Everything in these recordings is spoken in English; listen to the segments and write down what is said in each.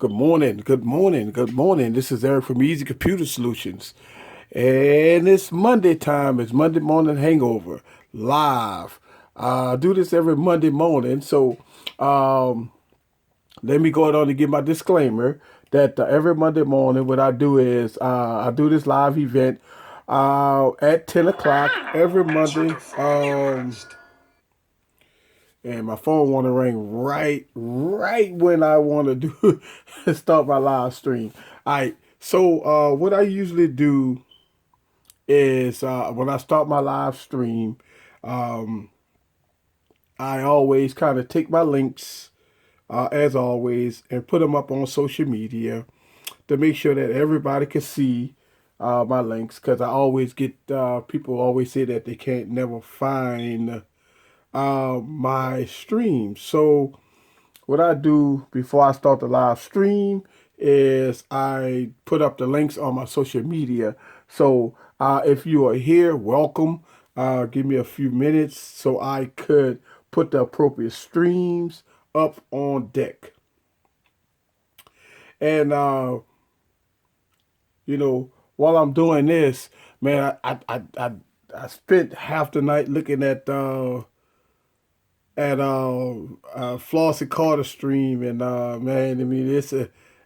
Good morning, good morning, good morning. This is Eric from Easy Computer Solutions. And it's Monday time. It's Monday morning hangover live. I do this every Monday morning. So um, let me go on and give my disclaimer that every Monday morning, what I do is I do this live event at 10 o'clock every Monday. And my phone want to ring right when I want to do start my live stream. All right. So what I usually do is when I start my live stream, um, I always kind of take my links as always and put them up on social media to make sure that everybody can see my links because I always get people always say that they can't never find my stream. So what I do before I start the live stream is I put up the links on my social media. So if you are here, welcome. Give me a few minutes so I could put the appropriate streams up on deck. And while I'm doing this, man, I spent half the night looking at Flossie Carter stream, and man, I mean,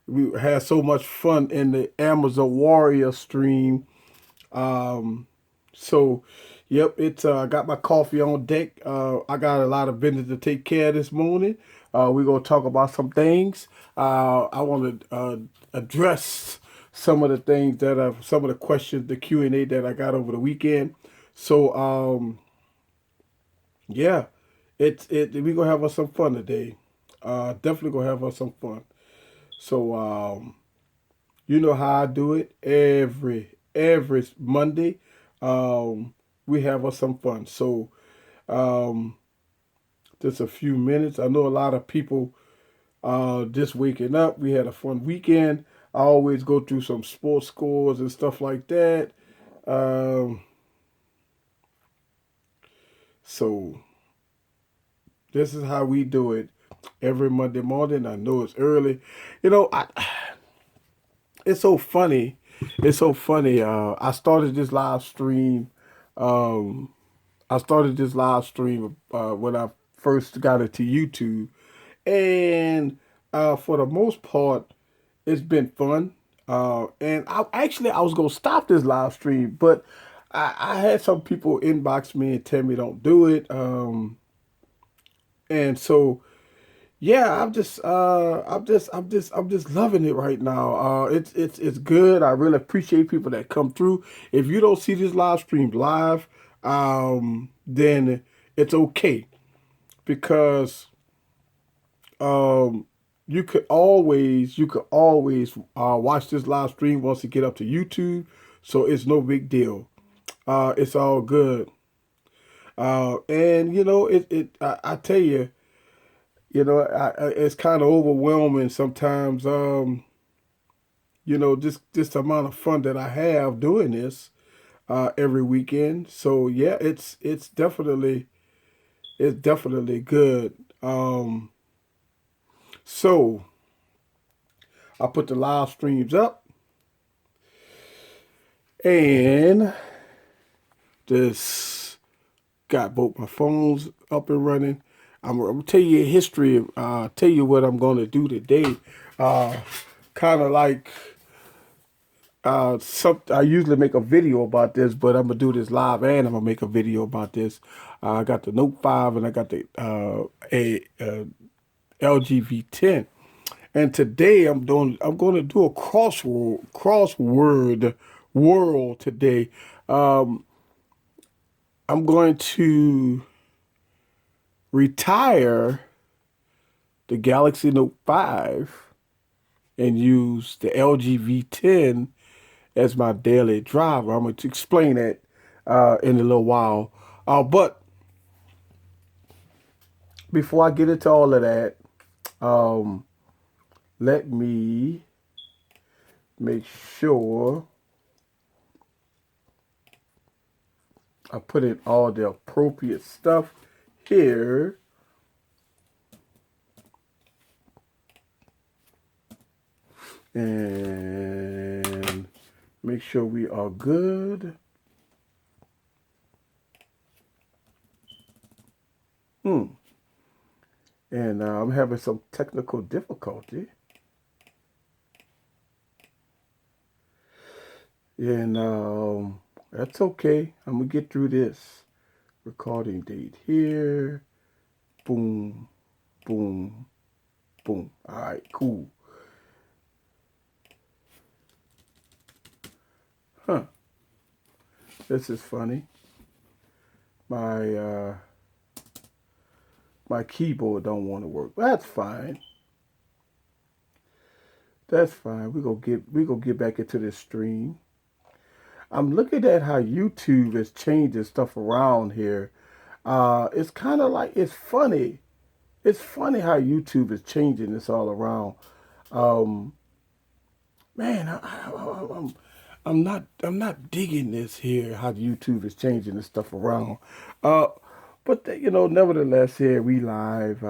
we had so much fun in the Amazon Warrior stream. Um, so, yep, it's I got my coffee on deck. I got a lot of business to take care of this morning. We're gonna talk about some things. I want to address some of the things that are some of the questions, the Q&A that I got over the weekend. So, yeah, we gonna have us some fun today. Definitely gonna have us some fun. So you know how I do it every Monday. We have us some fun. So um, just a few minutes. I know a lot of people just waking up. We had a fun weekend. I always go through some sports scores and stuff like that. Um, so this is how we do it every Monday morning. I know it's early. You know, it's so funny. It's so funny. I started this live stream. Um, I started this live stream when I first got into YouTube, and for the most part, it's been fun. And I was gonna stop this live stream, but I had some people inbox me and tell me don't do it. And so yeah, I'm just loving it right now. It's good. I really appreciate people that come through. If you don't see this live stream live, then it's okay because um, you could always watch this live stream once it get up to YouTube. So it's no big deal. It's all good. And I tell you. It's kind of overwhelming sometimes. Just the amount of fun that I have doing this every weekend. So yeah, it's definitely good. So I put the live streams up and just got both my phones up and running. I'm gonna tell you a history. Tell you what I'm gonna do today. Uh, kind of like I usually make a video about this, but I'm gonna do this live and I'm gonna make a video about this. I got the Note 5 and I got the LG V10. And today I'm going to do a crossword world today. Um, I'm going to retire the Galaxy Note 5 and use the LG V10 as my daily driver. I'm going to explain that in a little while. But before I get into all of that, um, let me make sure I put in all the appropriate stuff here. and make sure we are good. Hmm. And I'm having some technical difficulty. And that's okay. I'm going to get through this. Recording date here. Boom, boom, boom. All right, cool. Huh. This is funny. My my keyboard don't want to work. That's fine. That's fine. We gonna get back into this stream. I'm looking at how YouTube is changing stuff around here. It's kind of like it's funny. It's funny how YouTube is changing this all around. Um, man, I'm not digging this here. How YouTube is changing this stuff around. Uh, but nevertheless, here we live.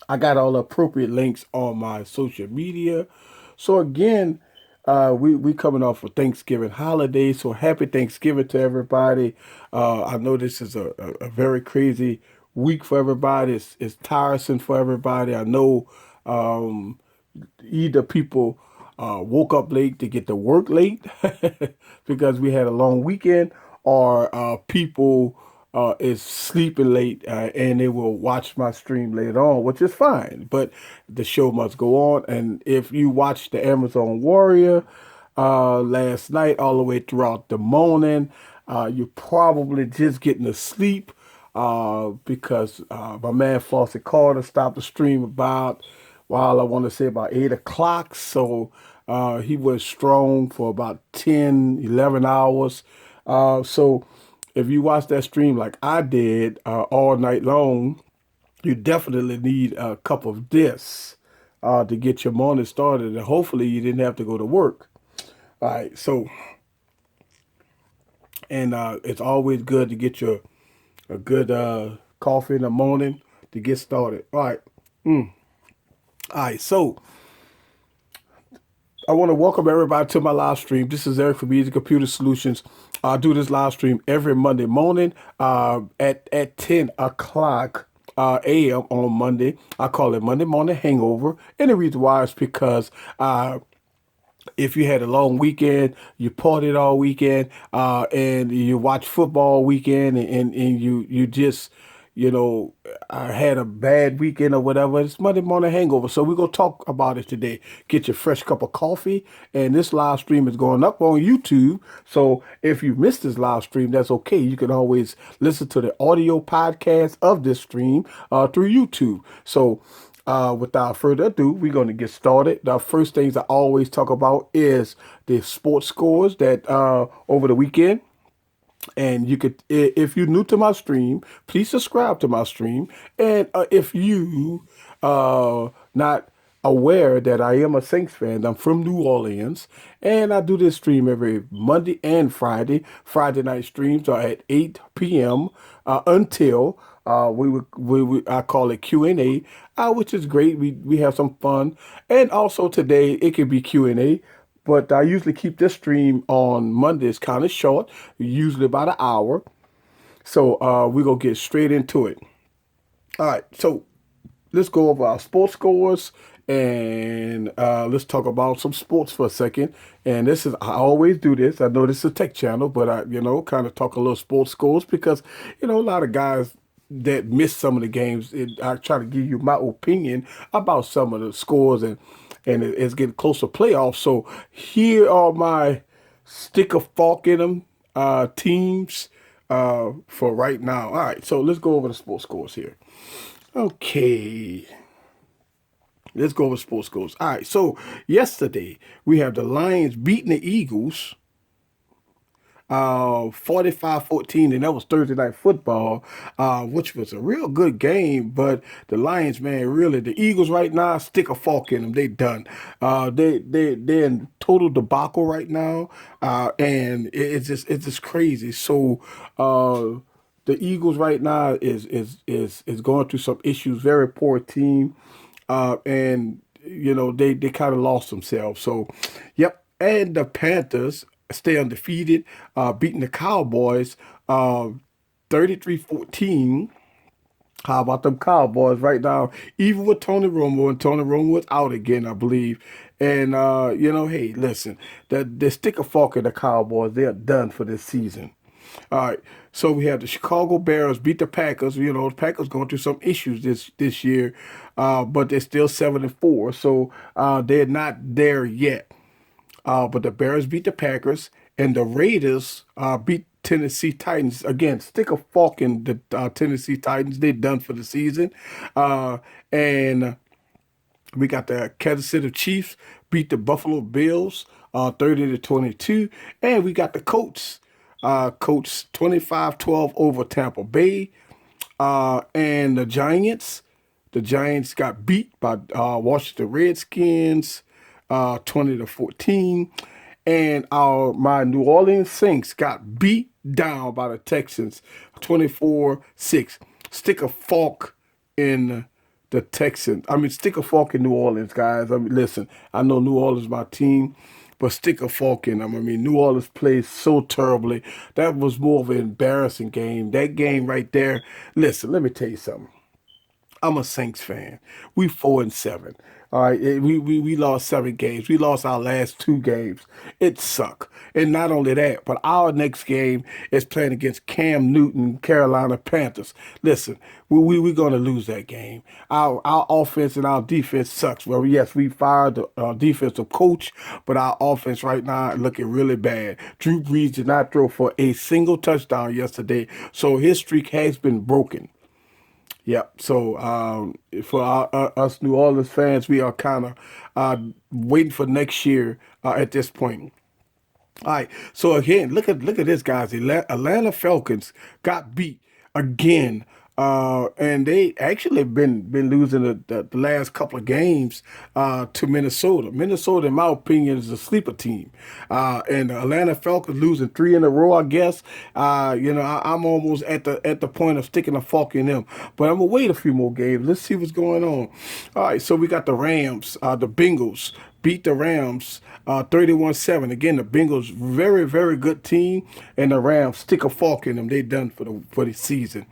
I got all the appropriate links on my social media. So again, we coming off of Thanksgiving holiday. So happy Thanksgiving to everybody. I know this is a very crazy week for everybody. It's tiresome for everybody. I know either people woke up late to get to work late because we had a long weekend, or people is sleeping late and they will watch my stream later on, which is fine. But the show must go on. And if you watched the Amazon Warrior last night all the way throughout the morning, you're probably just getting to sleep because my man Flossie Carter stopped the stream about, while I want to say about 8 o'clock. So he was strong for about 10, 11 hours. So if you watch that stream like I did all night long, you definitely need a cup of this to get your morning started. And hopefully you didn't have to go to work. All right. So, and it's always good to get your a good coffee in the morning to get started. All right. All right. So I want to welcome everybody to my live stream. This is Eric from Easy Computer Solutions. I do this live stream every Monday morning at 10 o'clock a.m. on Monday. I call it Monday Morning Hangover. And the reason why is because if you had a long weekend, you partied all weekend, and you watch football weekend, and you just, had a bad weekend or whatever, it's Monday morning hangover. So we're going to talk about it today. Get your fresh cup of coffee. And this live stream is going up on YouTube. So if you missed this live stream, that's okay. You can always listen to the audio podcast of this stream through YouTube. So without further ado, we're going to get started. The first things I always talk about is the sports scores that over the weekend. And you could, if you're new to my stream, please subscribe to my stream. And if you not aware that I am a Saints fan, I'm from New Orleans, and I do this stream every Monday and Friday. Friday night streams are at 8 p.m. Until I call it Q&A, which is great. We have some fun, and also today it could be Q&A. But I usually keep this stream on Mondays kind of short, usually about an hour. So we're going to get straight into it. All right. So let's go over our sports scores, and let's talk about some sports for a second. And I always do this. I know this is a tech channel, but I, kind of talk a little sports scores because, a lot of guys that miss some of the games. I try to give you my opinion about some of the scores, and it's getting close to playoffs. So here are my stick a fork in them teams for right now. All right, so let's go over the sports scores here. Okay. Let's go over sports scores. All right, so yesterday we have the Lions beating the Eagles 45-14, and that was Thursday night football, which was a real good game. But the Lions, man, really, the Eagles right now, stick a fork in them. They done. They're in total debacle right now, and it's just crazy. So the Eagles right now is going through some issues. Very poor team, and they kind of lost themselves. So, yep. And the Panthers stay undefeated, beating the Cowboys 33-14. How about them Cowboys right now? Even with Tony Romo, and Tony Romo was out again, I believe. And hey, listen, the stick of fork in the Cowboys, they're done for this season. All right, so we have the Chicago Bears beat the Packers. The Packers going through some issues this year, but they're still 7-4, so they're not there yet. But the Bears beat the Packers, and the Raiders beat Tennessee Titans. Again, stick a fork in the Tennessee Titans. They're done for the season. And we got the Kansas City Chiefs beat the Buffalo Bills 30-22. And we got the Colts. Colts 25-12 over Tampa Bay. And the Giants. The Giants got beat by Washington Redskins 20-14. And my New Orleans Saints got beat down by the Texans 24-6. Stick a fork in the Texans. I mean, stick a fork in New Orleans, guys. I mean, listen, I know New Orleans is my team, but stick a fork in them. I mean, New Orleans plays so terribly. That was more of an embarrassing game. That game right there. Listen, let me tell you something. I'm a Saints fan. We 4-7. All right, we lost 7 games. We lost our last 2 games. It sucked. And not only that, but our next game is playing against Cam Newton, Carolina Panthers. Listen, we're going to lose that game. Our offense and our defense sucks. Well, yes, we fired the defensive coach, but our offense right now is looking really bad. Drew Brees did not throw for a single touchdown yesterday, so his streak has been broken. Yep. So for us New Orleans fans, we are kind of waiting for next year at this point. All right. So again, look at this, guys. Atlanta Falcons got beat again, and they actually been losing the last couple of games to Minnesota. Minnesota, in my opinion, is a sleeper team, and the Atlanta Falcons losing 3 in a row. I guess I'm almost at the point of sticking a fork in them, but I'm gonna wait a few more games. Let's see what's going on. All right. So we got the Rams, the Bengals beat the Rams 31-7. Again, the Bengals, very, very good team, and the Rams stick a fork in them. They done for the season.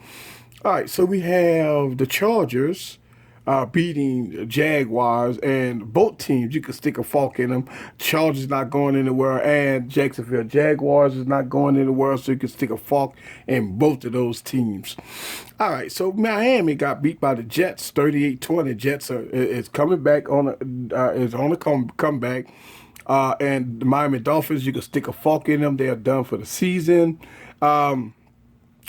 All right, so we have the Chargers beating the Jaguars, and both teams, you can stick a fork in them. Chargers not going anywhere, and Jacksonville Jaguars is not going anywhere, so you can stick a fork in both of those teams. All right, so Miami got beat by the Jets 38-20. Jets is coming back is on a comeback. And the Miami Dolphins, you can stick a fork in them. They are done for the season.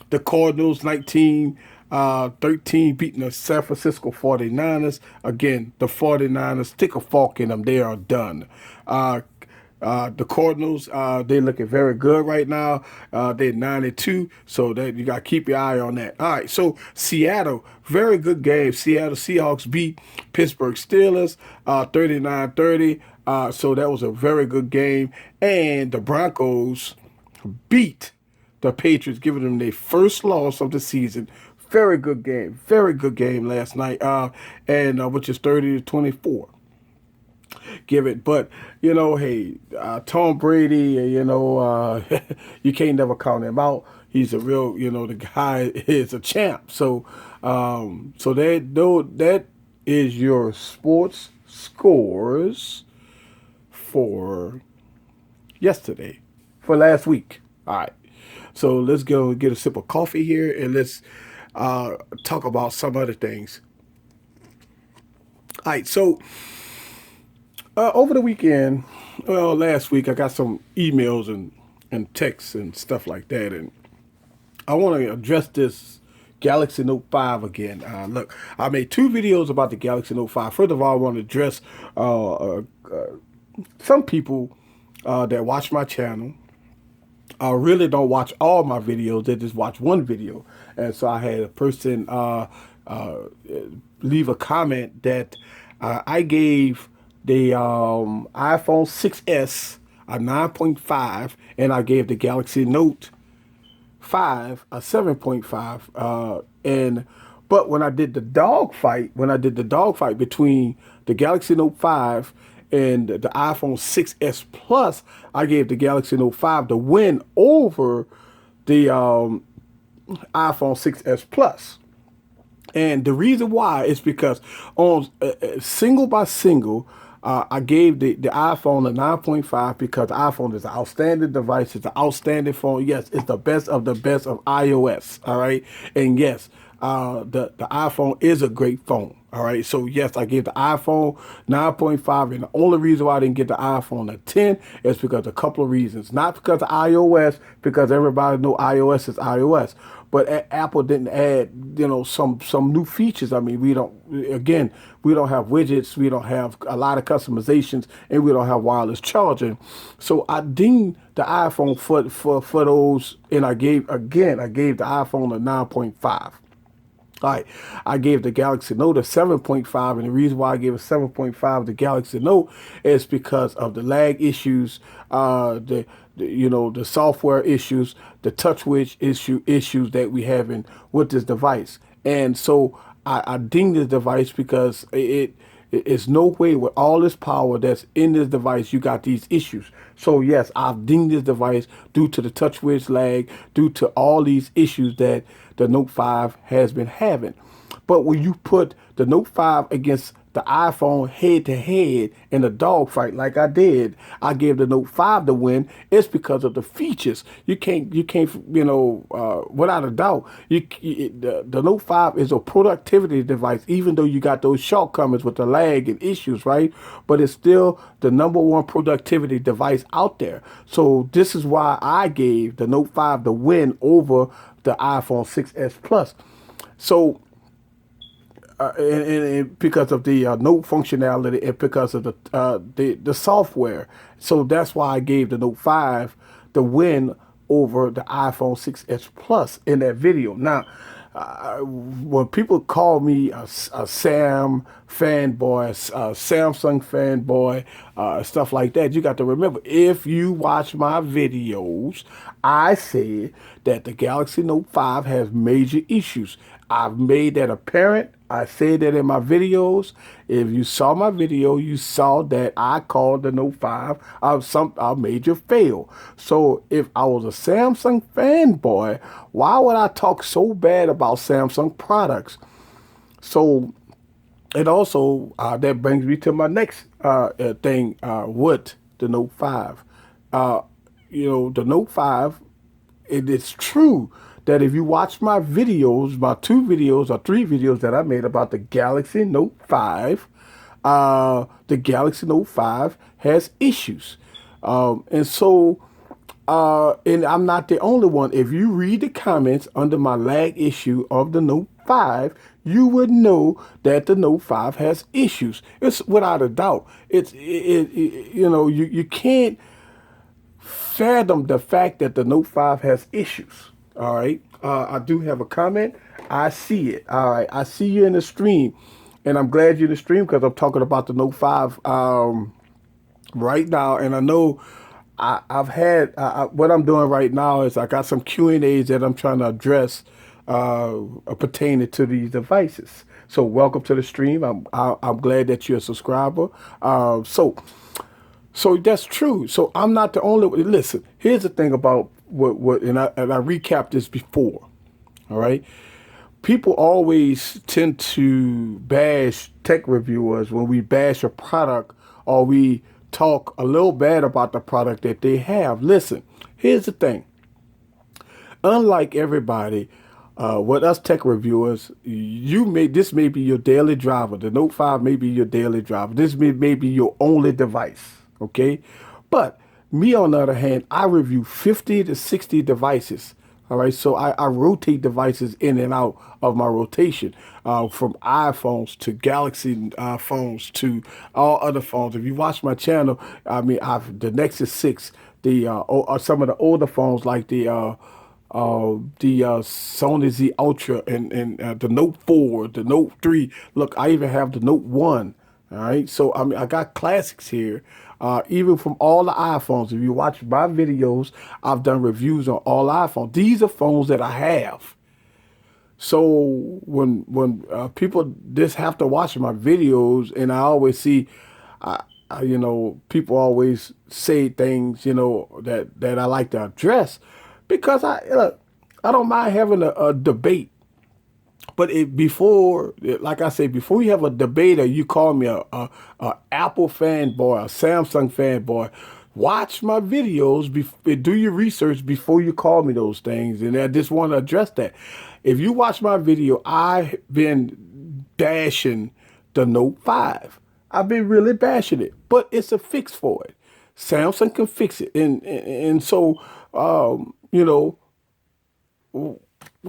The Cardinals 19-13 beating the San Francisco 49ers. Again, the 49ers, stick a fork in them. They are done. The Cardinals, they're looking very good right now. They're 9-2, so that you got to keep your eye on that. All right, so Seattle, very good game. Seattle Seahawks beat Pittsburgh Steelers 39-30. So that was a very good game. And the Broncos beat the Patriots, giving them their first loss of the season. Very good game last night, and which is 30-24. Give it, but hey, Tom Brady, you can't never count him out. He's a real, the guy is a champ. So, that is your sports scores for yesterday, for last week. All right. So let's go get a sip of coffee here, and let's talk about some other things. All right. So over the weekend, well, last week, I got some emails and texts and stuff like that, and I want to address this Galaxy Note 5 again. Look, I made 2 videos about the Galaxy Note 5. First of all, I want to address some people that watch my channel really don't watch all my videos. They just watch one video. And so I had a person leave a comment that I gave the iPhone 6S a 9.5, and I gave the Galaxy Note 5 a 7.5. But when I did the dog fight between the Galaxy Note 5 and the iPhone 6s Plus, I gave the Galaxy Note 5 the win over the iPhone 6s Plus. And the reason why is because on single by single, I gave the iPhone a 9.5 because the iPhone is an outstanding device. It's an outstanding phone. Yes, it's the best of iOS. All right. And yes, the iPhone is a great phone. All right. So yes, I gave the iPhone 9.5. And the only reason why I didn't get the iPhone a 10 is because of a couple of reasons. Not because of iOS, because everybody know iOS is iOS. But Apple didn't add, some new features. I mean, we don't have widgets, we don't have a lot of customizations, and we don't have wireless charging. So I dinged the iPhone for those, and I gave the iPhone a 9.5. All right, I gave the Galaxy Note a 7.5, and the reason why I gave a 7.5 the Galaxy Note is because of the lag issues, the software issues, the TouchWiz issues that we having with this device. And so I dinged this device because it's no way with all this power that's in this device you got these issues. So yes, I've dinged this device due to the TouchWiz lag, due to all these issues that the Note 5 has been having. But when you put the Note 5 against the iPhone head to head in a dogfight like I did, I gave the Note 5 the win. It's because of the features. You can't, without a doubt, the Note 5 is a productivity device, even though you got those shortcomings with the lag and issues, right? But it's still the number one productivity device out there. So this is why I gave the Note 5 the win over the iPhone 6s Plus. So and because of the Note functionality and because of the software. So that's why I gave the Note 5 the win over the iPhone 6s Plus in that video. Now, when people call me a Sam fanboy, a Samsung fanboy, stuff like that, you got to remember, if you watch my videos, I said that the Galaxy Note 5 has major issues. I've made that apparent. I said that in my videos. If you saw my video, you saw that I called the Note 5 a major fail. So if I was a Samsung fanboy, why would I talk so bad about Samsung products? So, and also that brings me to my next thing with the Note 5. The Note 5, it is true that if you watch my videos, my 2 videos or 3 videos that I made about the Galaxy Note 5, the Galaxy Note 5 has issues. And I'm not the only one. If you read the comments under my lag issue of the Note 5, you would know that the Note 5 has issues. It's without a doubt. You can't fathom the fact that the Note 5 has issues. All right. I do have a comment. I see it. All right. I see you in the stream. And I'm glad you're in the stream because I'm talking about the Note 5 right now. And I know I've had what I'm doing right now is I got some Q&As that I'm trying to address pertaining to these devices. So welcome to the stream. I'm glad that you're a subscriber. So that's true. So I'm not the only one. Listen, here's the thing about and I recapped this before. All right. People always tend to bash tech reviewers when we bash a product or we talk a little bad about the product that they have. Listen, here's the thing. Unlike everybody, with us tech reviewers, this may be your daily driver. The Note 5 may be your daily driver. This may be your only device. Okay. But me, on the other hand, I review 50 to 60 devices. All right. So I rotate devices in and out of my rotation, from iPhones to Galaxy phones to all other phones. If you watch my channel, I mean, the Nexus 6, some of the older phones like the Sony Z Ultra and the Note 4, the Note 3. Look, I even have the Note 1. All right. So, I mean, I got classics here. Even from all the iPhones. If you watch my videos, I've done reviews on all iPhones. These are phones that I have. So when people just have to watch my videos, and I always see, people always say things, that I like to address, because I don't mind having a debate. But like I say, before you have a debate or you call me a Apple fanboy, a Samsung fanboy, watch my videos, do your research before you call me those things. And I just want to address that. If you watch my video, I've been bashing the Note 5. I've been really bashing it, but it's a fix for it. Samsung can fix it. And so, you know,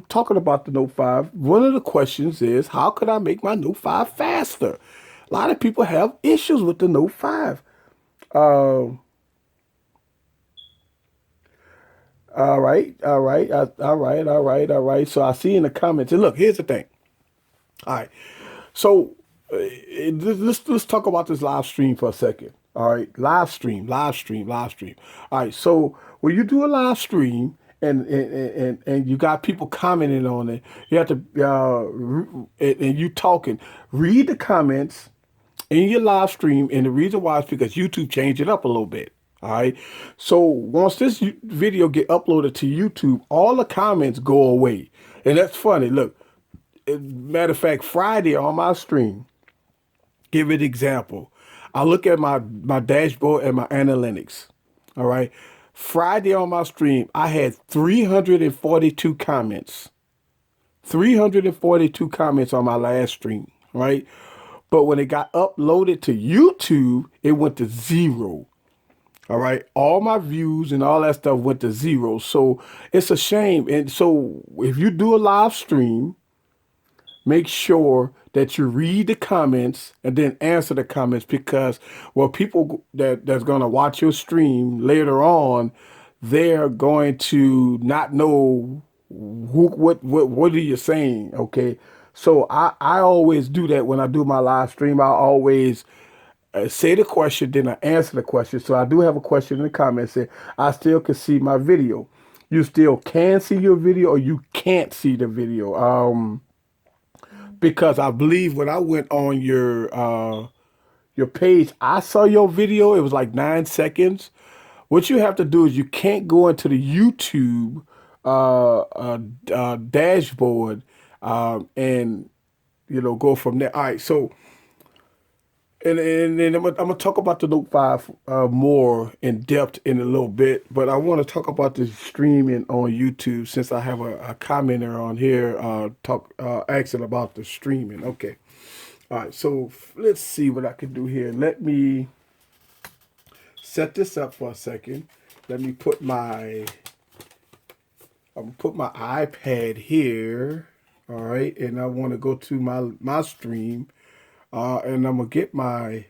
talking about the Note 5, one of the questions is, how could I make my Note 5 faster? A lot of people have issues with the Note 5. Um, all right, all right, all right, all right, all right. So I see in the comments, and look, here's the thing. All right, so let's talk about this live stream for a second. All right, live stream, live stream, live stream. All right, so when you do a live stream and you got people commenting on it, you have to and you talking, read the comments in your live stream, and the reason why is because YouTube changed it up a little bit. All right. So once this video get uploaded to YouTube, all the comments go away, and that's funny. Look, matter of fact, Friday on my stream, give it example. I look at my dashboard and my analytics. All right. Friday on my stream, I had 342 comments. 342 comments on my last stream, right? But when it got uploaded to YouTube, it went to zero. All right. All my views and all that stuff went to zero. So it's a shame. And so if you do a live stream, make sure that you read the comments and then answer the comments, because well, people that's going to watch your stream later on, they're going to not know what are you saying. Okay. So I always do that when I do my live stream. I always say the question, then I answer the question. So I do have a question in the comments. Say, I still can see my video. You still can see your video, or you can't see the video. Because I believe when I went on your page, I saw your video. It was like 9 seconds. What you have to do is you can't go into the YouTube dashboard and go from there. All right, so and I'm gonna talk about the Note 5 more in depth in a little bit, but I want to talk about the streaming on YouTube since I have a commenter on here asking about the streaming. Okay, all right, so let's see what I can do here. Let me set this up for a second. Let me put I'm gonna put my iPad here. All right, and I want to go to my stream. And I'm gonna get my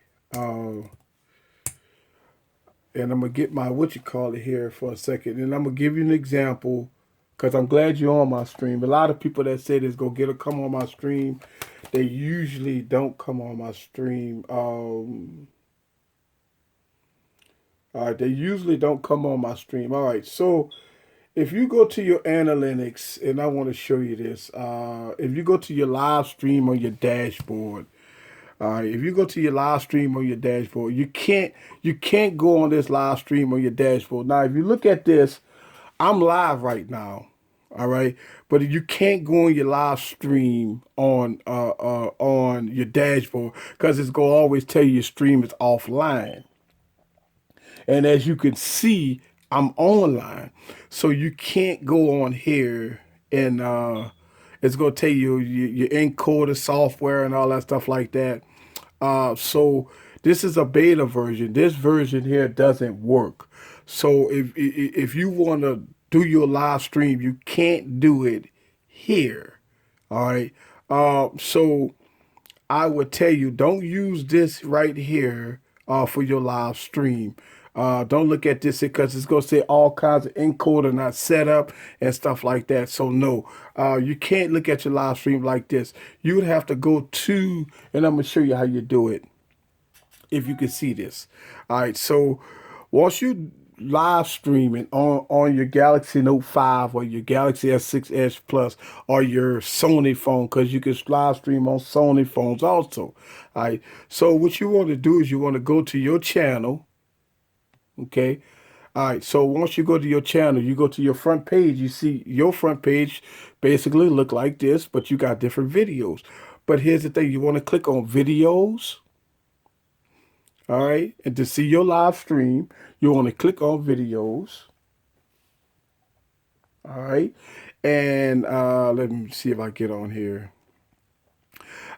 what you call it here for a second, and I'm gonna give you an example because I'm glad you're on my stream. A lot of people that say this come on my stream, they usually don't come on my stream. All right, they usually don't come on my stream. All right, so if you go to your analytics, and I want to show you this, if you go to your live stream on your dashboard. If you go to your live stream on your dashboard, you can't go on this live stream on your dashboard. Now, if you look at this, I'm live right now. All right, but you can't go on your live stream on your dashboard because it's gonna always tell you your stream is offline. And as you can see, I'm online, so you can't go on here and it's gonna tell you your encoder software and all that stuff like that. So this is a beta version. This version here doesn't work. So if you want to do your live stream, you can't do it here. All right. So I would tell you, don't use this right here for your live stream. Don't look at this because it's going to say all kinds of encoder not set up and stuff like that. So no, you can't look at your live stream like this. You would have to go to, and I'm going to show you how you do it if you can see this. All right. So once you live streaming on your Galaxy Note 5 or your Galaxy S6 Edge Plus or your Sony phone, because you can live stream on Sony phones also. All right. So what you want to do is you want to go to your channel. Okay. All right. So once you go to your channel, you go to your front page. You see your front page basically look like this, but you got different videos. But here's the thing. You want to click on videos. All right. And to see your live stream, you want to click on videos. All right. And let me see if I get on here.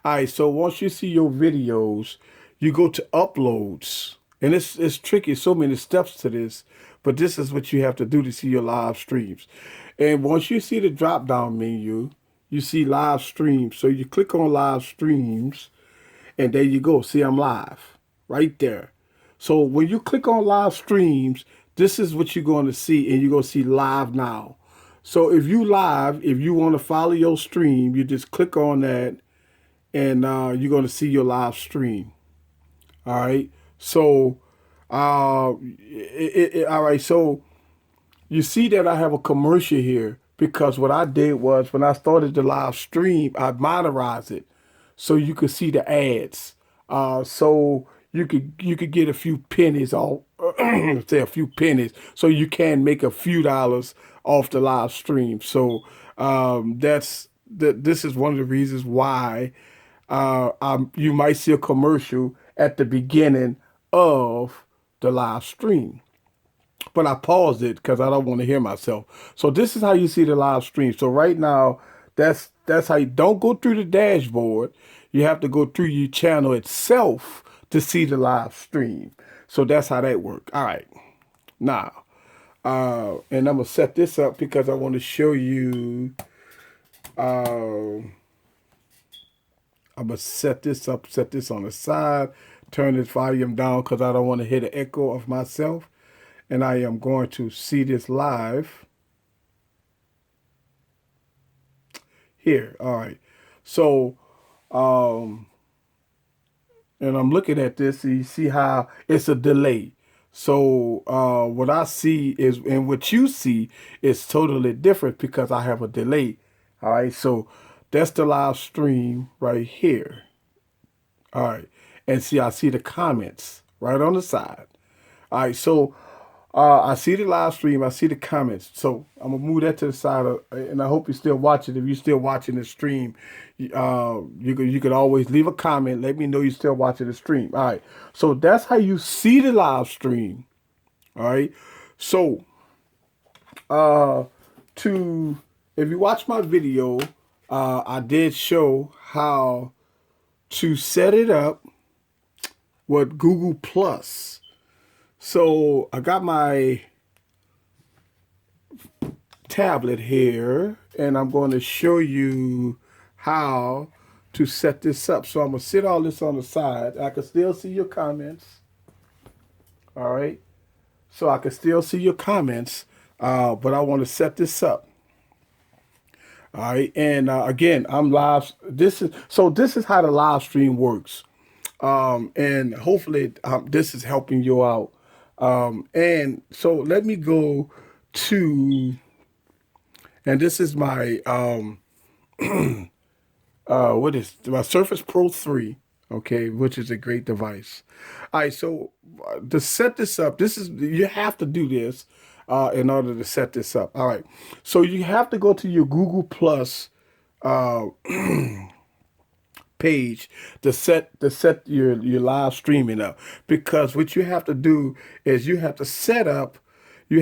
All right. So once you see your videos, you go to uploads. And it's tricky. So many steps to this. But this is what you have to do to see your live streams. And once you see the drop down menu, you see live streams. So you click on live streams. And there you go. See, I'm live right there. So when you click on live streams, this is what you're going to see. And you're going to see live now. So if you live, if you want to follow your stream, you just click on that and you're going to see your live stream. All right. So, all right. So you see that I have a commercial here because what I did was when I started the live stream, I monetized it so you could see the ads. So you could get a few pennies off, say a few pennies, so you can make a few dollars off the live stream. So this is one of the reasons why you might see a commercial at the beginning of the live stream. But I paused it because I don't want to hear myself. So this is how you see the live stream. So right now, that's how you don't go through the dashboard. You have to go through your channel itself to see the live stream. So that's how that works. All right. Now, and I'm going to set this up because I want to show you. I'm going to set this up, set this on the side, turn this volume down because I don't want to hear the echo of myself. And I am going to see this live here. All right. So, and I'm looking at this and you see how it's a delay. So what I see is, and what you see is totally different because I have a delay. All right. So that's the live stream right here. All right. And see, I see the comments right on the side. All right. So I see the live stream. I see the comments. So I'm going to move that to the side. And I hope you're still watching. If you're still watching the stream, you could always leave a comment. Let me know you're still watching the stream. All right. So that's how you see the live stream. All right. So if you watch my video, I did show how to set it up with Google Plus. So I got my tablet here and I'm going to show you how to set this up. So I'm going to sit all this on the side. I can still see your comments. All right. So I can still see your comments, but I want to set this up. All right. And again, I'm live. This is how the live stream works. And hopefully this is helping you out. And so let me go to, and this is my, what is my Surface Pro 3, okay, which is a great device. All right, so to set this up, you have to do this in order to set this up. All right, so you have to go to your Google Plus page to set your live streaming up, because what you have to do is you have to set up a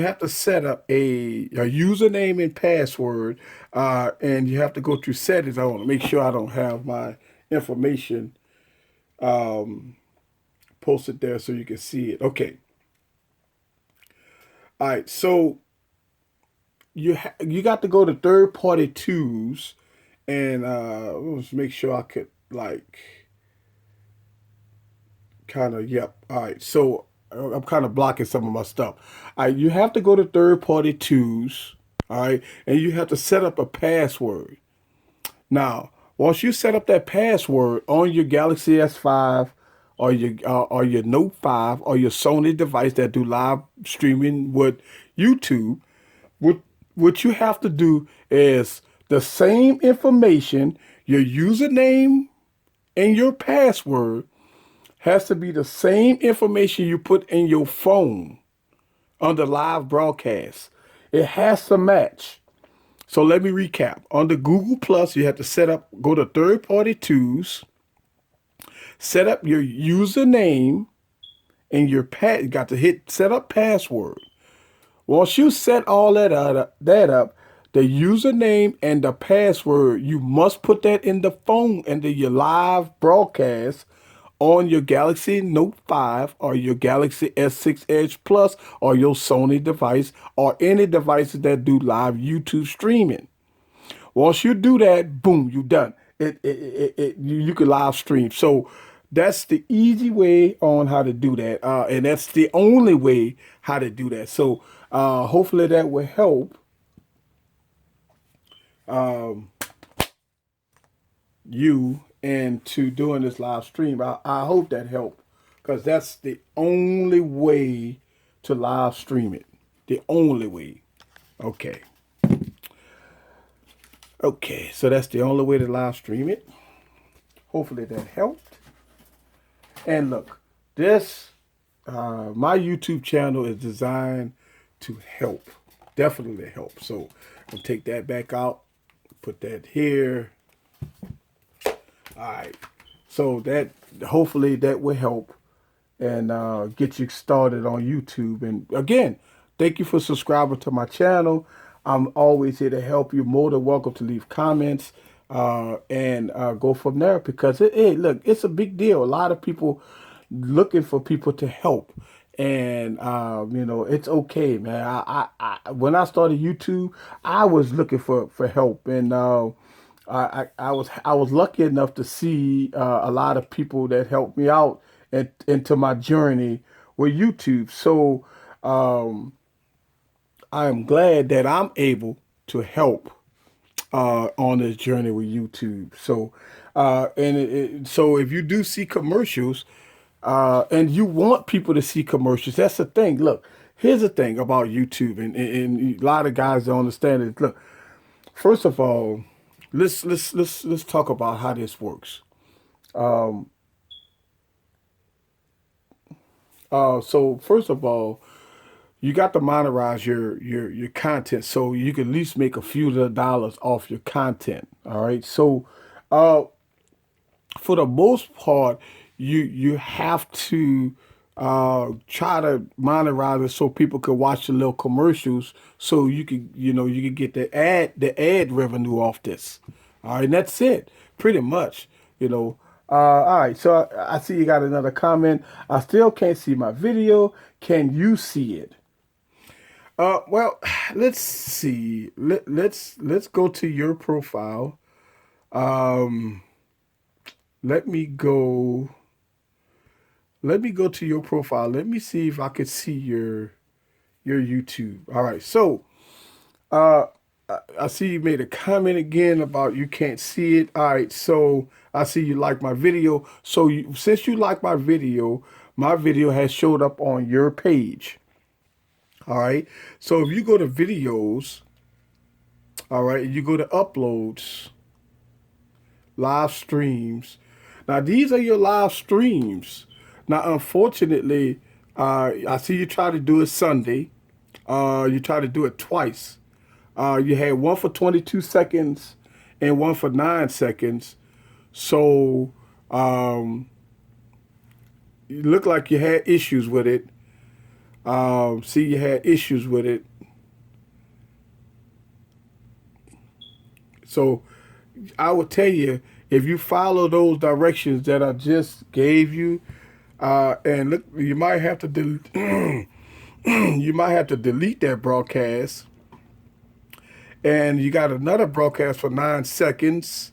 username and password, and you have to go through settings. I want to make sure I don't have my information posted there so you can see it. Okay. All right. So you got to go to third-party tools, and let's make sure I could kind of, yep. All right. So I'm kind of blocking some of my stuff. All right. You have to go to third-party tools. All right. And you have to set up a password. Now, once you set up that password on your Galaxy S5 or your Note 5 or your Sony device that do live streaming with YouTube, what what you have to do is the same information, your username and your password has to be the same information you put in your phone on the live broadcast. It has to match. So let me recap. Under Google Plus, you have to go to third party tools, set up your username and you got to hit set up password. Once you set all that up, the username and the password, you must put that in the phone into your live broadcast on your Galaxy Note 5 or your Galaxy S6 Edge Plus or your Sony device or any devices that do live YouTube streaming. Once you do that, boom, you done. You can live stream. So that's the easy way on how to do that, and that's the only way how to do that. So hopefully that will help you into doing this live stream. I hope that helped because that's the only way to live stream it. The only way. Okay. Okay, so that's the only way to live stream it. Hopefully that helped. And look, this, my YouTube channel is designed to help. Definitely help. So I'll take that back out, put that here. All right. So that, hopefully that will help and get you started on YouTube. And again, thank you for subscribing to my channel. I'm always here to help you. More than welcome to leave comments and go from there because look, it's a big deal. A lot of people looking for people to help, and it's okay, man. I when I started YouTube, I was looking for help, and I was lucky enough to see a lot of people that helped me out into my journey with YouTube. So I am glad that I'm able to help on this journey with YouTube. So, so if you do see commercials, and you want people to see commercials, that's the thing. Look, here's the thing about YouTube, and a lot of guys don't understand it. Look, first of all, let's talk about how this works. So first of all, you got to monetize your content so you can at least make a few dollars off your content. All right. So for the most part, you have to try to monetize it so people can watch the little commercials so you can get the ad revenue off this. All right, and that's it, pretty much. All right, so I see you got another comment. I still can't see my video. Can you see it? Well, let's see. Let's go to your profile. Let me go. Let me go to your profile. Let me see if I can see your YouTube. All right. So, I see you made a comment again about you can't see it. All right. So I see you like my video. So since you like my video has showed up on your page. All right. So if you go to videos, all right, you go to uploads, live streams. Now these are your live streams. Now, unfortunately, I see you try to do it Sunday. You try to do it twice. You had one for 22 seconds and one for 9 seconds. So it looked like you had issues with it. See, you had issues with it. So I would tell you, if you follow those directions that I just gave you, and look, you might have to you might have to delete that broadcast. And you got another broadcast for 9 seconds.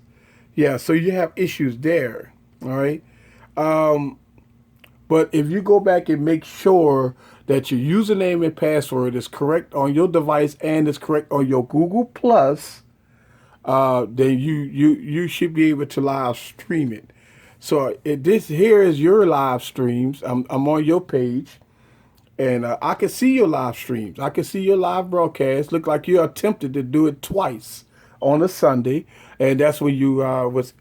Yeah, so you have issues there. All right. But if you go back and make sure that your username and password is correct on your device and is correct on your Google Plus, then you should be able to live stream it. So this here is your live streams. I'm on your page, and I can see your live streams. I can see your live broadcast. Look like you attempted to do it twice on a Sunday, and that's when you was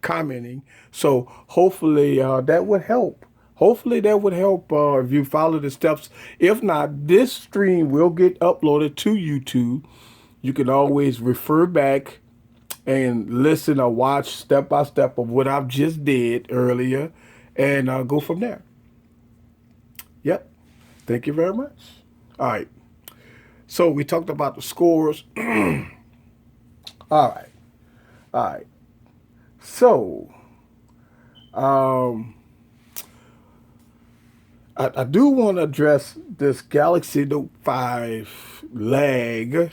commenting. So hopefully that would help. Hopefully that would help if you follow the steps. If not, this stream will get uploaded to YouTube. You can always refer back and listen or watch step by step of what I've just did earlier, and go from there. Yep. Thank you very much. All right. So we talked about the scores. All right. All right. So um, I do want to address this Galaxy Note 5 lag.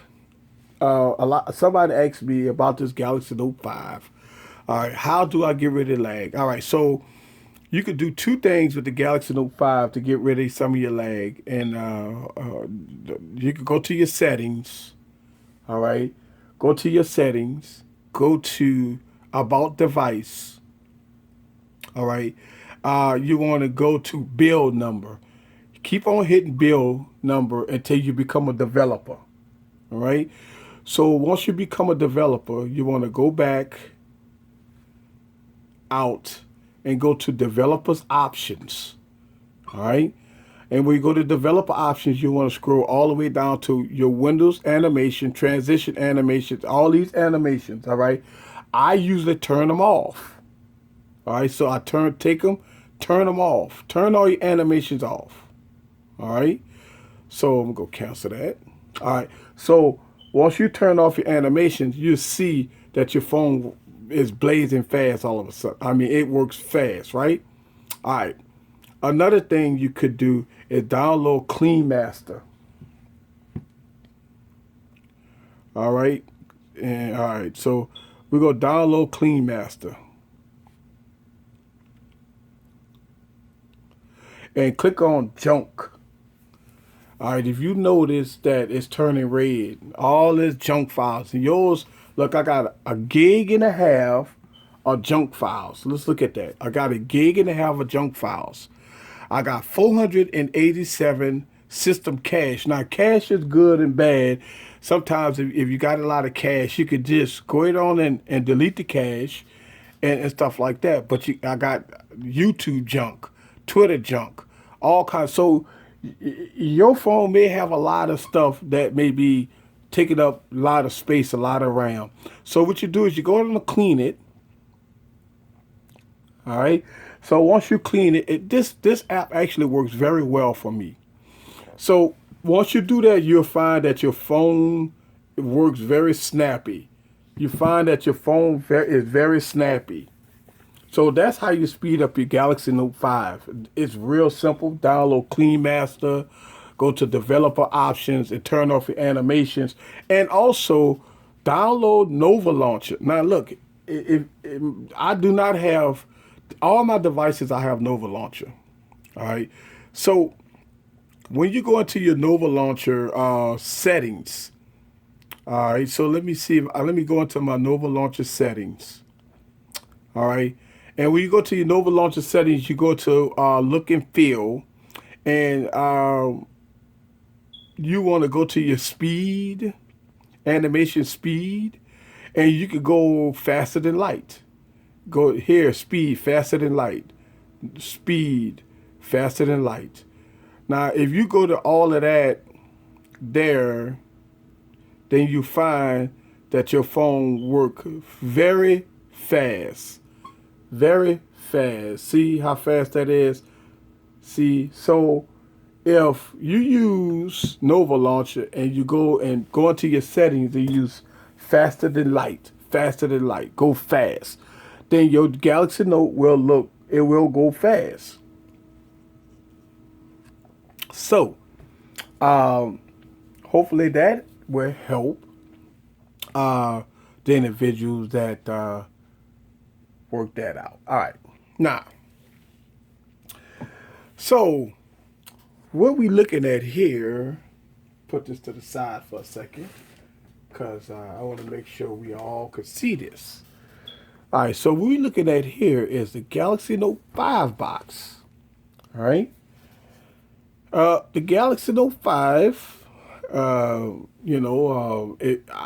Somebody asked me about this Galaxy Note 5. All right, how do I get rid of lag? All right, so you could do two things with the Galaxy Note 5 to get rid of some of your lag. And you could go to your settings. All right, go to your settings. Go to About Device. All right, you want to go to Build Number. Keep on hitting Build Number until you become a developer. All right. So once you become a developer, you want to go back out and go to developers options. All right. And when you go to developer options, you want to scroll all the way down to your Windows animation, transition animations, all these animations. All right. I usually turn them off. All right. So I take them, turn them off, turn all your animations off. All right. So I'm going to cancel that. All right. So once you turn off your animations, you see that your phone is blazing fast all of a sudden. I mean, it works fast, right? All right. Another thing you could do is download Clean Master. All right. And all right. So we're going to download Clean Master. And click on Junk. All right, if you notice that it's turning red, all this junk files, and yours, look, I got a gig and a half of junk files. Let's look at that. I got a gig and a half of junk files. I got 487 system cache. Now, cache is good and bad. Sometimes if you got a lot of cache, you could just go ahead on and delete the cache and stuff like that. But I got YouTube junk, Twitter junk, all kinds. So your phone may have a lot of stuff that may be taking up a lot of space, a lot of RAM. So what you do is you go in and clean it. All right. So once you clean it, this app actually works very well for me. So once you do that, you'll find that your phone works very snappy. You find that your phone is very snappy. So that's how you speed up your Galaxy Note 5. It's real simple. Download Clean Master, go to developer options and turn off your animations. And also download Nova Launcher. Now look, if I do not have, all my devices I have Nova Launcher. All right. So when you go into your Nova Launcher settings, all right, so let me see, let me go into my Nova Launcher settings. All right. And when you go to your Nova Launcher settings, you go to look and feel, and you want to go to your speed, animation speed, and you can go faster than light. Go here, speed, faster than light, speed, faster than light. Now, if you go to all of that there, then you find that your phone works very fast. Very fast. See how fast that is? See, so if you use Nova Launcher and you go into your settings and use faster than light, go fast, then your Galaxy Note will go fast. So, hopefully that will help the individuals that work that out. All right. Now, so what we looking at here, put this to the side for a second, because I want to make sure we all could see this. All right, so what we're looking at here is the Galaxy Note 5 box. All right. The Galaxy Note 5, I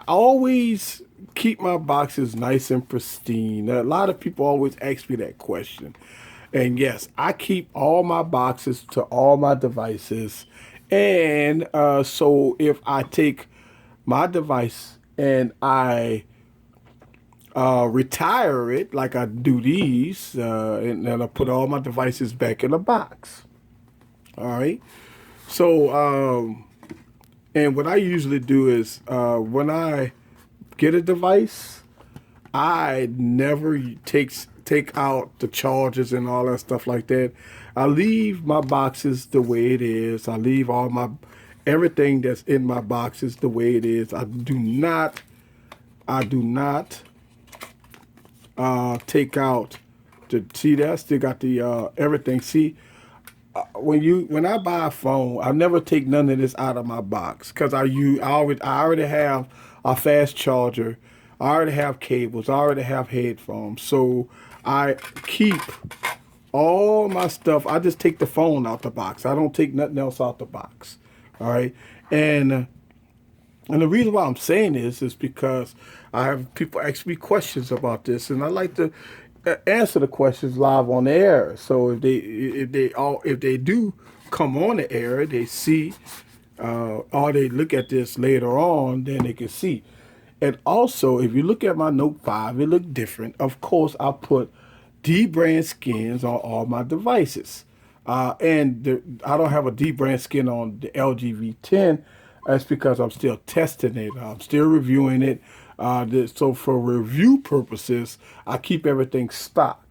always keep my boxes nice and pristine. A lot of people always ask me that question. And yes, I keep all my boxes to all my devices. And so if I take my device and I retire it, like I do these, and then I put all my devices back in a box. All right. So, and what I usually do is when I get a device, I never take out the chargers and all that stuff like that. I leave my boxes the way it is. I leave all my everything that's in my boxes the way it is. I do not take out the see that I still got the everything. See, when I buy a phone, I never take none of this out of my box because I already have a fast charger, I already have cables, I already have headphones, so I keep all my stuff. I just take the phone out the box. I don't take nothing else out the box. All right, and and the reason why I'm saying this is because I have people ask me questions about this, and I like to answer the questions live on the air. So if they do come on the air, they see, or they look at this later on, then they can see. And also, if you look at my Note 5, it look different. Of course, I put D brand skins on all my devices. I don't have a D brand skin on the LG V10. That's because I'm still testing it. I'm still reviewing it. So for review purposes, I keep everything stocked.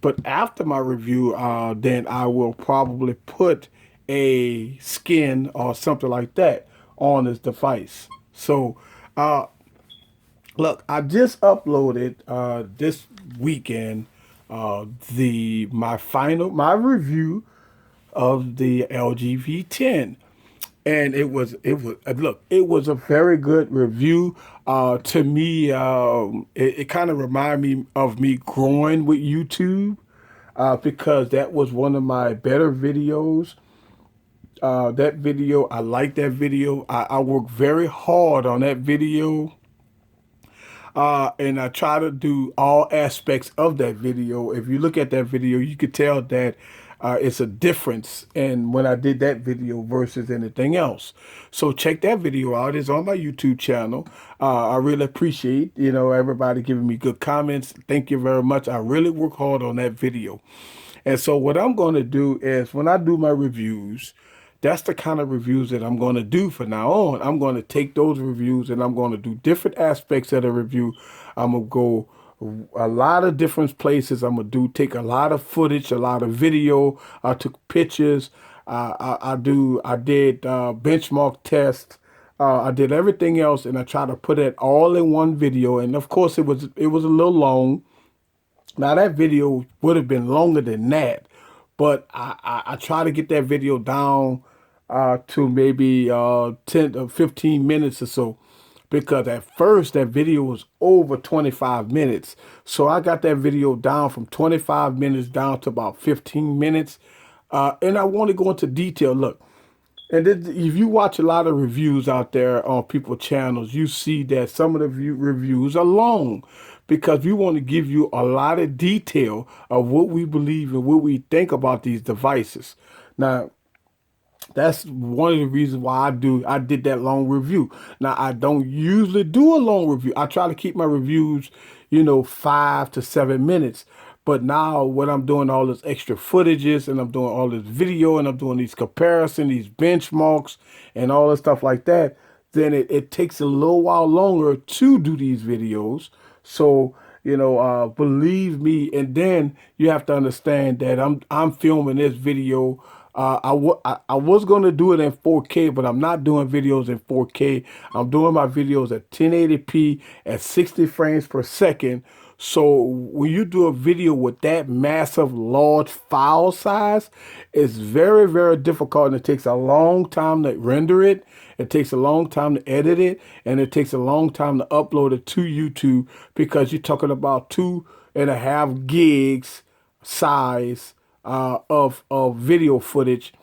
But after my review, then I will probably put a skin or something like that on this device. So, uh, look, I just uploaded this weekend the my review of the LG V10, and it was a very good review. To me, it kind of reminded me of me growing with YouTube, because that was one of my better videos. That video, I like that video. I worked very hard on that video, and I try to do all aspects of that video. If you look at that video, you could tell that it's a difference in when I did that video versus anything else. So check that video out. It's on my YouTube channel. I really appreciate, everybody giving me good comments. Thank you very much. I really work hard on that video. And so what I'm going to do is when I do my reviews, that's the kind of reviews that I'm going to do from now on. I'm going to take those reviews and I'm going to do different aspects of the review. I'm going to go a lot of different places. I'm going to take a lot of footage, a lot of video. I took pictures. I did benchmark tests. I did everything else, and I tried to put it all in one video. And of course, it was a little long. Now that video would have been longer than that, but I try to get that video down to maybe 10 or 15 minutes or so, because at first that video was over 25 minutes. So I got that video down from 25 minutes down to about 15 minutes. And I want to go into detail. Look, and then if you watch a lot of reviews out there on people's channels, you see that some of the reviews are long because we want to give you a lot of detail of what we believe and what we think about these devices. Now, that's one of the reasons why I did that long review. Now, I don't usually do a long review. I try to keep my reviews, 5 to 7 minutes. But now when I'm doing all this extra footages and I'm doing all this video and I'm doing these comparisons, these benchmarks and all this stuff like that, then it takes a little while longer to do these videos. So, believe me. And then you have to understand that I'm filming this video. I was going to do it in 4K, but I'm not doing videos in 4K. I'm doing my videos at 1080p at 60 frames per second. So when you do a video with that massive, large file size, it's very, very difficult, and it takes a long time to render it. It takes a long time to edit it, and it takes a long time to upload it to YouTube because you're talking about 2.5 gigs size of video footage.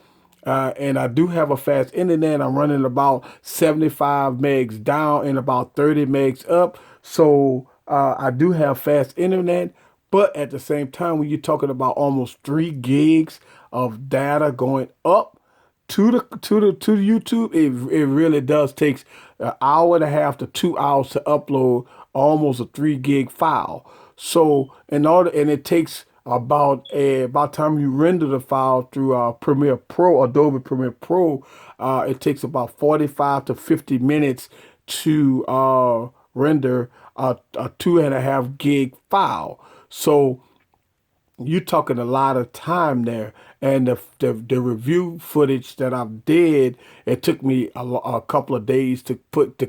And I do have a fast internet. I'm running about 75 megs down and about 30 megs up. So I do have fast internet. But at the same time, when you're talking about almost 3 gigs of data going up to the YouTube, it really does takes an hour and a half to 2 hours to upload almost a 3 gig file. So and it takes about time you render the file through Premiere Pro, Adobe Premiere Pro, it takes about 45 to 50 minutes to render a 2.5 gig file. So you're talking a lot of time there. And the review footage that I did, it took me a couple of days to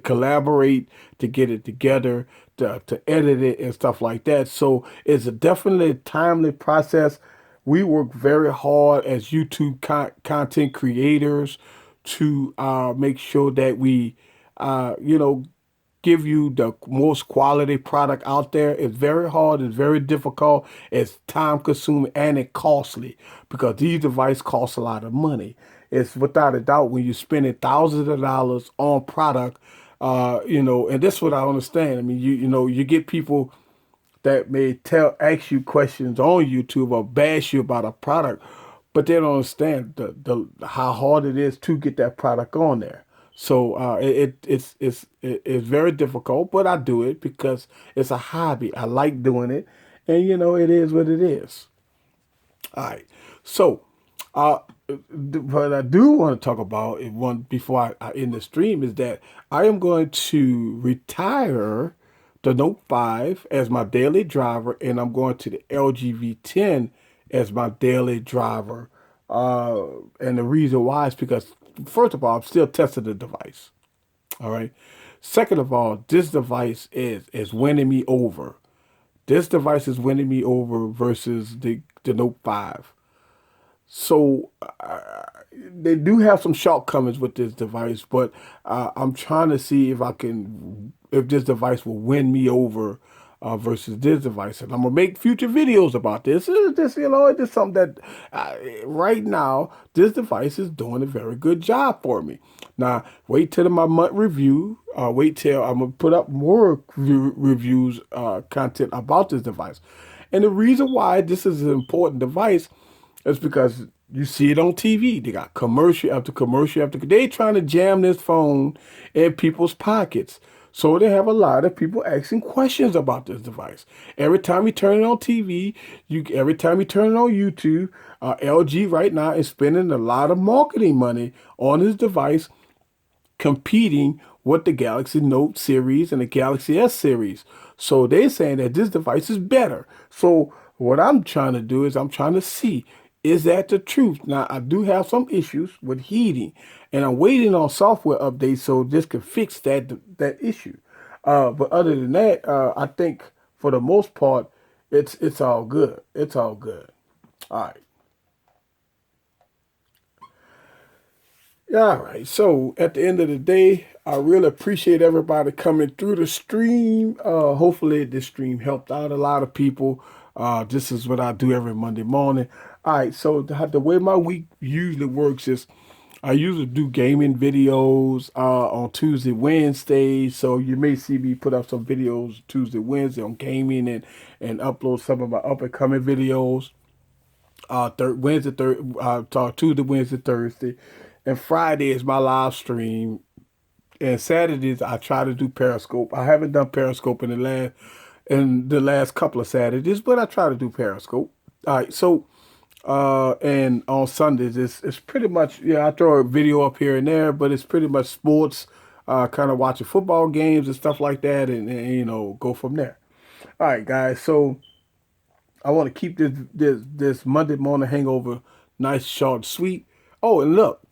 collaborate, to get it together, to edit it and stuff like that. So it's a definitely timely process. We work very hard as YouTube content creators to make sure that we, you know, give you the most quality product out there. It's very hard, it's very difficult, it's time consuming, and it's costly because these devices cost a lot of money. It's without a doubt when you're spending thousands of dollars on product, and this is what I understand. I mean, you get people that may ask you questions on YouTube or bash you about a product, but they don't understand the how hard it is to get that product on there. So it's very difficult, but I do it because it's a hobby. I like doing it, and it is what it is. All right. So, uh, what I do want to talk about one before I end the stream is that I am going to retire the Note 5 as my daily driver, and I'm going to the LG V10 as my daily driver. And the reason why is because, first of all, I'm still testing the device. All right. Second of all, this device is winning me over. This device is winning me over versus the Note 5. So they do have some shortcomings with this device, but I'm trying to see if this device will win me over versus this device, and I'm gonna make future videos about this. It's just something that right now this device is doing a very good job for me. Now, wait till my month review. Wait till I'm gonna put up more reviews, content about this device, and the reason why this is an important device. That's because you see it on TV. They got commercial after commercial after. They trying to jam this phone in people's pockets. So they have a lot of people asking questions about this device. Every time you turn it on TV, every time you turn it on YouTube, LG right now is spending a lot of marketing money on this device, competing with the Galaxy Note series and the Galaxy S series. So they're saying that this device is better. So what I'm trying to do is I'm trying to see, is that the truth? Now, I do have some issues with heating, and I'm waiting on software updates so this can fix that issue. But other than that, I think for the most part, it's all good. It's all good. All right. Yeah, all right. So at the end of the day, I really appreciate everybody coming through the stream. Hopefully this stream helped out a lot of people. This is what I do every Monday morning. All right. So the way my week usually works is I usually do gaming videos on Tuesday, Wednesday. So you may see me put up some videos Tuesday, Wednesday on gaming and upload some of my up and coming videos. Tuesday, Wednesday, Thursday, and Friday is my live stream. And Saturdays I try to do Periscope. I haven't done Periscope in the last couple of Saturdays, but I try to do Periscope. All right, so and on Sundays it's pretty much, I throw a video up here and there, but it's pretty much sports, kind of watching football games and stuff like that, and go from there. All right, guys. So I want to keep this Monday morning hangover nice, short, sweet. Oh, and look,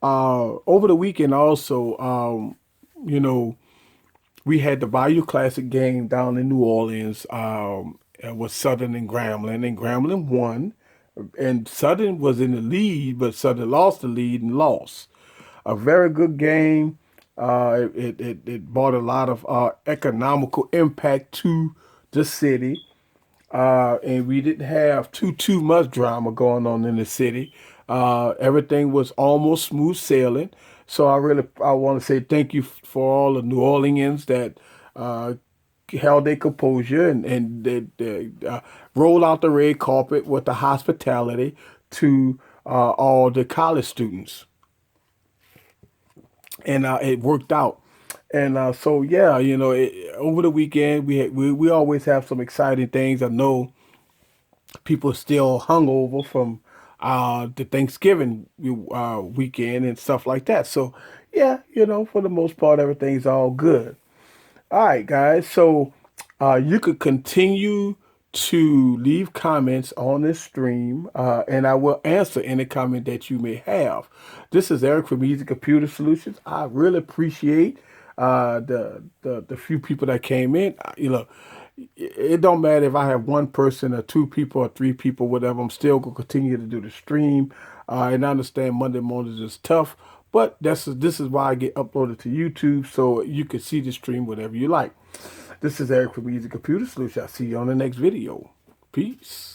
over the weekend also, you know, we had the Bayou Classic game down in New Orleans. It was Southern and Grambling won. And Southern was in the lead, but Southern lost the lead and lost. A very good game. It brought a lot of economical impact to the city. And we didn't have too much drama going on in the city. Everything was almost smooth sailing. So I want to say thank you for all the New Orleanians that uh, held their composure and rolled out the red carpet with the hospitality to all the college students, and it worked out. And so yeah, over the weekend we always have some exciting things. I know people are still hungover from the Thanksgiving weekend and stuff like that. So yeah, for the most part, everything's all good. All right, guys. So you could continue to leave comments on this stream, and I will answer any comment that you may have. This is Eric from Easy Computer Solutions. I really appreciate the few people that came in. It don't matter if I have one person or two people or three people, whatever. I'm still gonna continue to do the stream, and I understand Monday mornings is tough, but this is why I get uploaded to YouTube so you can see the stream whatever you like. This is Eric from Easy Computer Solutions. I'll see you on the next video. Peace.